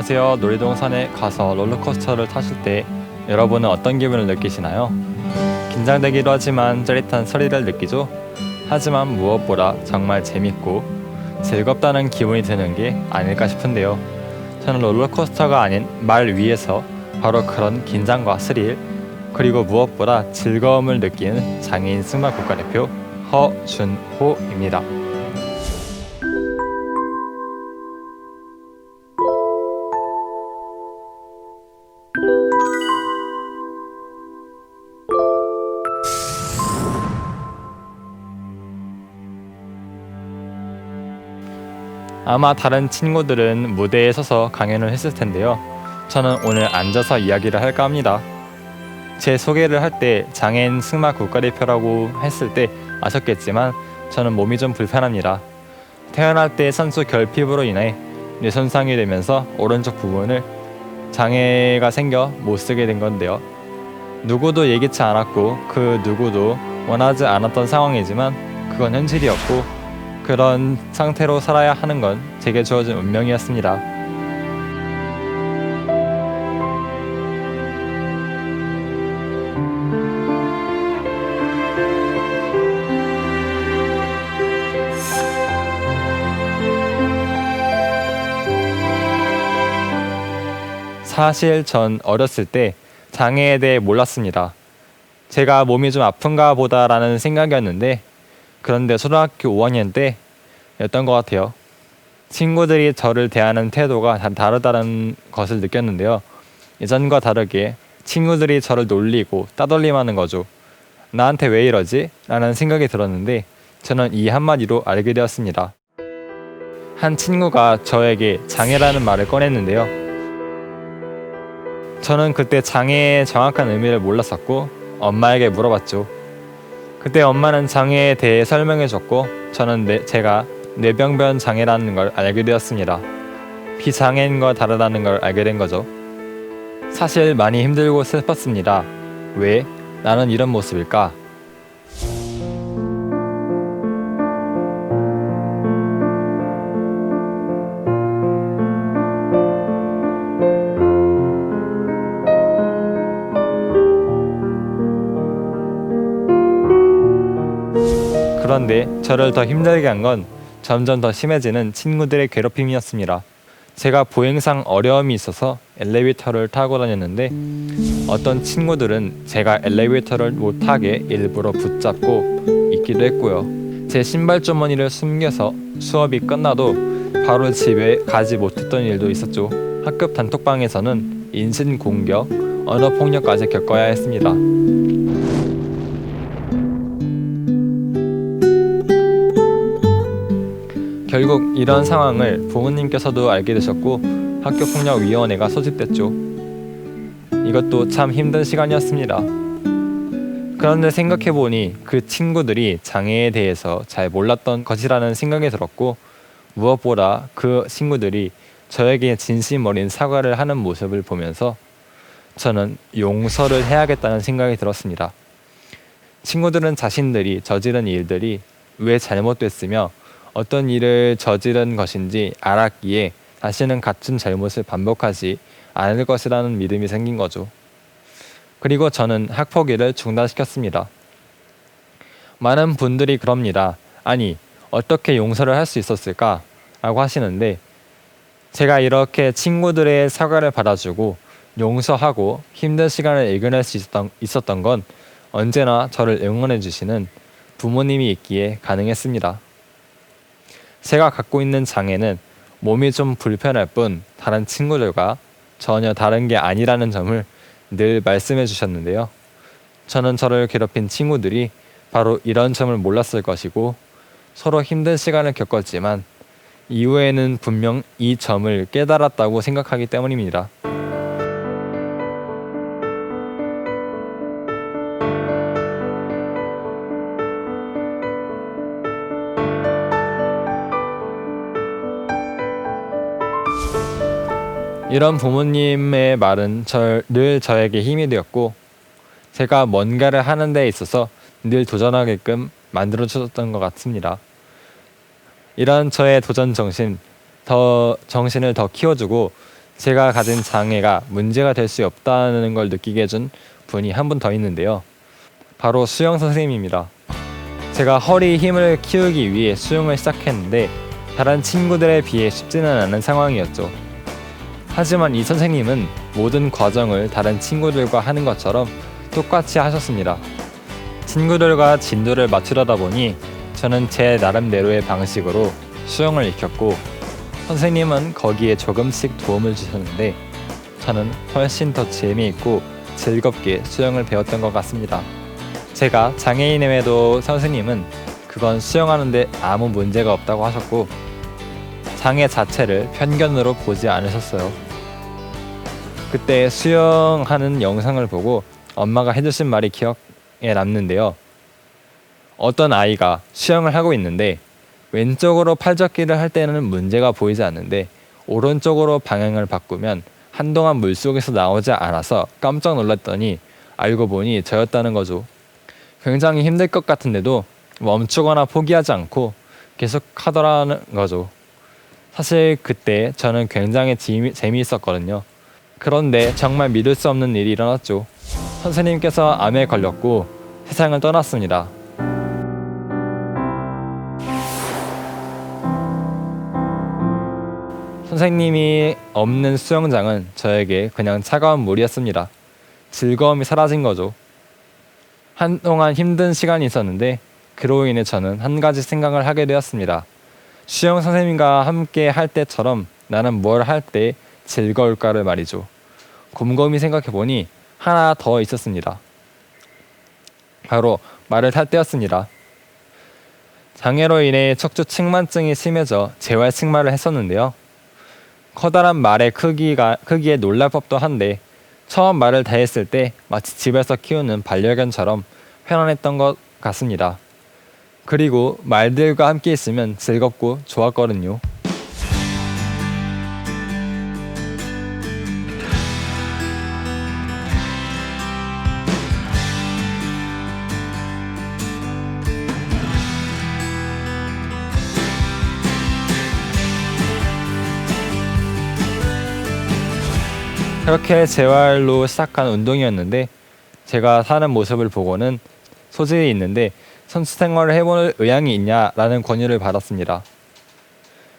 안녕하세요. 놀이동산에 가서 롤러코스터를 타실 때 여러분은 어떤 기분을 느끼시나요? 긴장되기도 하지만 짜릿한 스릴을 느끼죠? 하지만 무엇보다 정말 재밌고 즐겁다는 기분이 드는 게 아닐까 싶은데요. 저는 롤러코스터가 아닌 말 위에서 바로 그런 긴장과 스릴, 그리고 무엇보다 즐거움을 느끼는 장애인 승마 국가대표 허준호입니다. 아마 다른 친구들은 무대에 서서 강연을 했을 텐데요. 저는 오늘 앉아서 이야기를 할까 합니다. 제 소개를 할 때 장애인 승마 국가대표라고 했을 때 아셨겠지만 저는 몸이 좀 불편합니다. 태어날 때 선수 결핍으로 인해 뇌 손상이 되면서 오른쪽 부분을 장애가 생겨 못 쓰게 된 건데요. 누구도 예기치 않았고 그 누구도 원하지 않았던 상황이지만 그건 현실이었고, 그런 상태로 살아야 하는 건 제게 주어진 운명이었습니다. 사실 전 어렸을 때 장애에 대해 몰랐습니다. 제가 몸이 좀 아픈가 보다라는 생각이었는데, 그런데 초등학교 5학년 때였던 것 같아요. 친구들이 저를 대하는 태도가 다 다르다는 것을 느꼈는데요. 예전과 다르게 친구들이 저를 놀리고 따돌림하는 거죠. 나한테 왜 이러지? 라는 생각이 들었는데 저는 이 한마디로 알게 되었습니다. 한 친구가 저에게 장애라는 말을 꺼냈는데요. 저는 그때 장애의 정확한 의미를 몰랐었고 엄마에게 물어봤죠. 그때 엄마는 장애에 대해 설명해줬고 저는 제가 뇌병변 장애라는 걸 알게 되었습니다. 비장애인과 다르다는 걸 알게 된 거죠. 사실 많이 힘들고 슬펐습니다. 왜 나는 이런 모습일까? 그런데 저를 더 힘들게 한 건 점점 더 심해지는 친구들의 괴롭힘이었습니다. 제가 보행상 어려움이 있어서 엘리베이터를 타고 다녔는데 어떤 친구들은 제가 엘리베이터를 못 타게 일부러 붙잡고 있기도 했고요. 제 신발 주머니를 숨겨서 수업이 끝나도 바로 집에 가지 못했던 일도 있었죠. 학급 단톡방에서는 인신공격, 언어폭력까지 겪어야 했습니다. 결국 이런 상황을 부모님께서도 알게 되셨고 학교폭력위원회가 소집됐죠. 이것도 참 힘든 시간이었습니다. 그런데 생각해보니 그 친구들이 장애에 대해서 잘 몰랐던 것이라는 생각이 들었고, 무엇보다 그 친구들이 저에게 진심 어린 사과를 하는 모습을 보면서 저는 용서를 해야겠다는 생각이 들었습니다. 친구들은 자신들이 저지른 일들이 왜 잘못됐으며 어떤 일을 저지른 것인지 알았기에 다시는 같은 잘못을 반복하지 않을 것이라는 믿음이 생긴 거죠. 그리고 저는 학폭위를 중단시켰습니다. 많은 분들이 그럽니다. 아니, 어떻게 용서를 할 수 있었을까? 라고 하시는데, 제가 이렇게 친구들의 사과를 받아주고 용서하고 힘든 시간을 이겨낼 수 있었던 건 언제나 저를 응원해 주시는 부모님이 있기에 가능했습니다. 제가 갖고 있는 장애는 몸이 좀 불편할 뿐 다른 친구들과 전혀 다른 게 아니라는 점을 늘 말씀해 주셨는데요. 저는 저를 괴롭힌 친구들이 바로 이런 점을 몰랐을 것이고 서로 힘든 시간을 겪었지만 이후에는 분명 이 점을 깨달았다고 생각하기 때문입니다. 이런 부모님의 말은 늘 저에게 힘이 되었고 제가 뭔가를 하는 데 있어서 늘 도전하게끔 만들어주셨던 것 같습니다. 이런 저의 도전 정신을 더 키워주고 제가 가진 장애가 문제가 될 수 없다는 걸 느끼게 해준 분이 한 분 더 있는데요. 바로 수영 선생님입니다. 제가 허리 힘을 키우기 위해 수영을 시작했는데 다른 친구들에 비해 쉽지는 않은 상황이었죠. 하지만 이 선생님은 모든 과정을 다른 친구들과 하는 것처럼 똑같이 하셨습니다. 친구들과 진도를 맞추려다 보니 저는 제 나름대로의 방식으로 수영을 익혔고, 선생님은 거기에 조금씩 도움을 주셨는데 저는 훨씬 더 재미있고 즐겁게 수영을 배웠던 것 같습니다. 제가 장애인임에도 선생님은 그건 수영하는데 아무 문제가 없다고 하셨고, 장애 자체를 편견으로 보지 않으셨어요. 그때 수영하는 영상을 보고 엄마가 해주신 말이 기억에 남는데요. 어떤 아이가 수영을 하고 있는데 왼쪽으로 팔젓기를 할 때는 문제가 보이지 않는데 오른쪽으로 방향을 바꾸면 한동안 물속에서 나오지 않아서 깜짝 놀랐더니 알고 보니 저였다는 거죠. 굉장히 힘들 것 같은데도 멈추거나 포기하지 않고 계속 하더라는 거죠. 사실 그때 저는 굉장히 재미있었거든요. 그런데 정말 믿을 수 없는 일이 일어났죠. 선생님께서 암에 걸렸고 세상을 떠났습니다. 선생님이 없는 수영장은 저에게 그냥 차가운 물이었습니다. 즐거움이 사라진 거죠. 한동안 힘든 시간이 있었는데 그로 인해 저는 한 가지 생각을 하게 되었습니다. 수영 선생님과 함께 할 때처럼 나는 뭘 할 때 즐거울까를 말이죠. 곰곰이 생각해보니 하나 더 있었습니다. 바로 말을 탈 때였습니다. 장애로 인해 척추 측만증이 심해져 재활 승마를 했었는데요. 커다란 말의 크기에 놀랄 법도 한데 처음 말을 대했을 때 마치 집에서 키우는 반려견처럼 편안했던 것 같습니다. 그리고 말들과 함께 있으면 즐겁고 좋았거든요. 그렇게 재활로 시작한 운동이었는데 제가 사는 모습을 보고는 소질이 있는데 선수 생활을 해볼 의향이 있냐라는 권유를 받았습니다.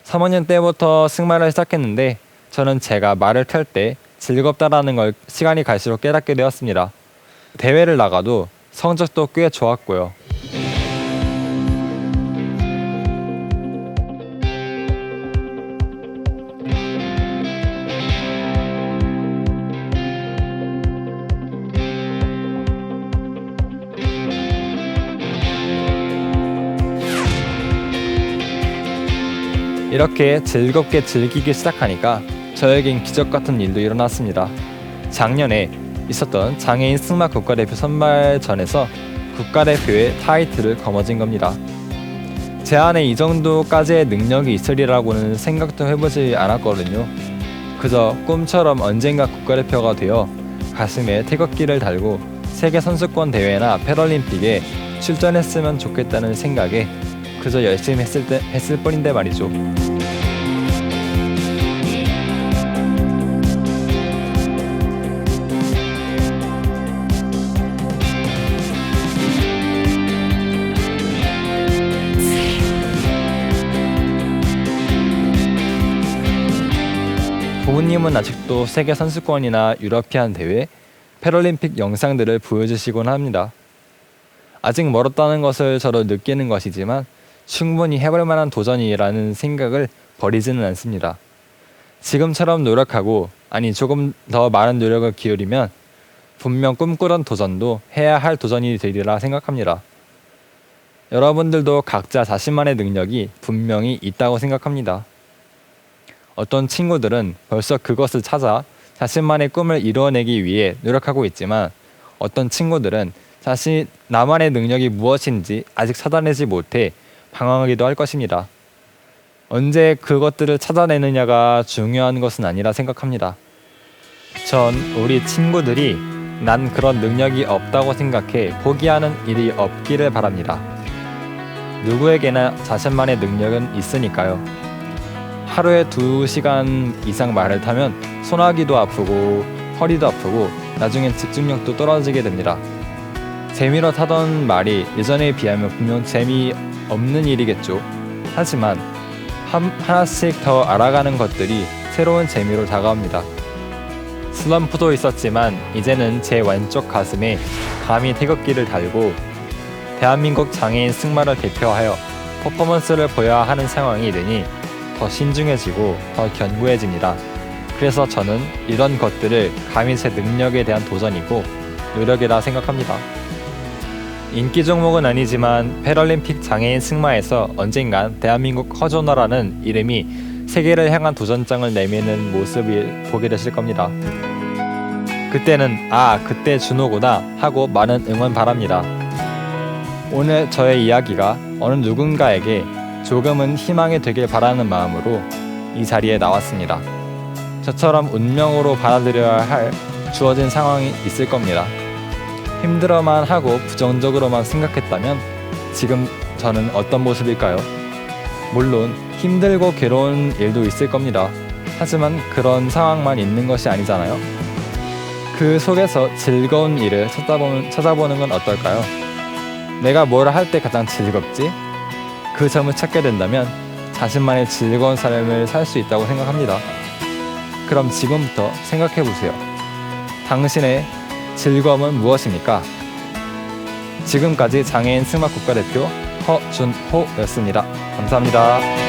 3학년 때부터 승마를 시작했는데 저는 제가 말을 탈 때 즐겁다라는 걸 시간이 갈수록 깨닫게 되었습니다. 대회를 나가도 성적도 꽤 좋았고요. 이렇게 즐겁게 즐기기 시작하니까 저에겐 기적 같은 일도 일어났습니다. 작년에 있었던 장애인 승마 국가대표 선발전에서 국가대표의 타이틀을 거머쥔 겁니다. 제 안에 이 정도까지의 능력이 있으리라고는 생각도 해보지 않았거든요. 그저 꿈처럼 언젠가 국가대표가 되어 가슴에 태극기를 달고 세계 선수권 대회나 패럴림픽에 출전했으면 좋겠다는 생각에 그저 열심히 했을 뿐인데 말이죠. 부모님은 아직도 세계 선수권이나 유러피안 대회, 패럴림픽 영상들을 보여주시곤 합니다. 아직 멀었다는 것을 저도 느끼는 것이지만 충분히 해볼 만한 도전이라는 생각을 버리지는 않습니다. 지금처럼 노력하고 조금 더 많은 노력을 기울이면 분명 꿈꾸던 도전도 해야 할 도전이 되리라 생각합니다. 여러분들도 각자 자신만의 능력이 분명히 있다고 생각합니다. 어떤 친구들은 벌써 그것을 찾아 자신만의 꿈을 이루어내기 위해 노력하고 있지만 어떤 친구들은 나만의 능력이 무엇인지 아직 찾아내지 못해 방황하기도 할 것입니다. 언제 그것들을 찾아내느냐가 중요한 것은 아니라 생각합니다. 전 우리 친구들이 난 그런 능력이 없다고 생각해 포기하는 일이 없기를 바랍니다. 누구에게나 자신만의 능력은 있으니까요. 하루에 2시간 이상 말을 타면 소나기도 아프고 허리도 아프고 나중엔 집중력도 떨어지게 됩니다. 재미로 타던 말이 예전에 비하면 분명 재미없는 일이겠죠. 하지만 하나씩 더 알아가는 것들이 새로운 재미로 다가옵니다. 슬럼프도 있었지만 이제는 제 왼쪽 가슴에 감히 태극기를 달고 대한민국 장애인 승마를 대표하여 퍼포먼스를 보여야 하는 상황이 되니 더 신중해지고 더 견고해집니다. 그래서 저는 이런 것들을 감히 제 능력에 대한 도전이고 노력이라 생각합니다. 인기 종목은 아니지만 패럴림픽 장애인 승마에서 언젠간 대한민국 허준호라는 이름이 세계를 향한 도전장을 내미는 모습을 보게 되실 겁니다. 그때는 그때 준호구나 하고 많은 응원 바랍니다. 오늘 저의 이야기가 어느 누군가에게 조금은 희망이 되길 바라는 마음으로 이 자리에 나왔습니다. 저처럼 운명으로 받아들여야 할 주어진 상황이 있을 겁니다. 힘들어만 하고 부정적으로만 생각했다면 지금 저는 어떤 모습일까요? 물론 힘들고 괴로운 일도 있을 겁니다. 하지만 그런 상황만 있는 것이 아니잖아요. 그 속에서 즐거운 일을 찾아보는 건 어떨까요? 내가 뭘 할 때 가장 즐겁지? 그 점을 찾게 된다면 자신만의 즐거운 삶을 살 수 있다고 생각합니다. 그럼 지금부터 생각해보세요. 당신의 즐거움은 무엇입니까? 지금까지 장애인 승마 국가대표 허준호였습니다. 감사합니다.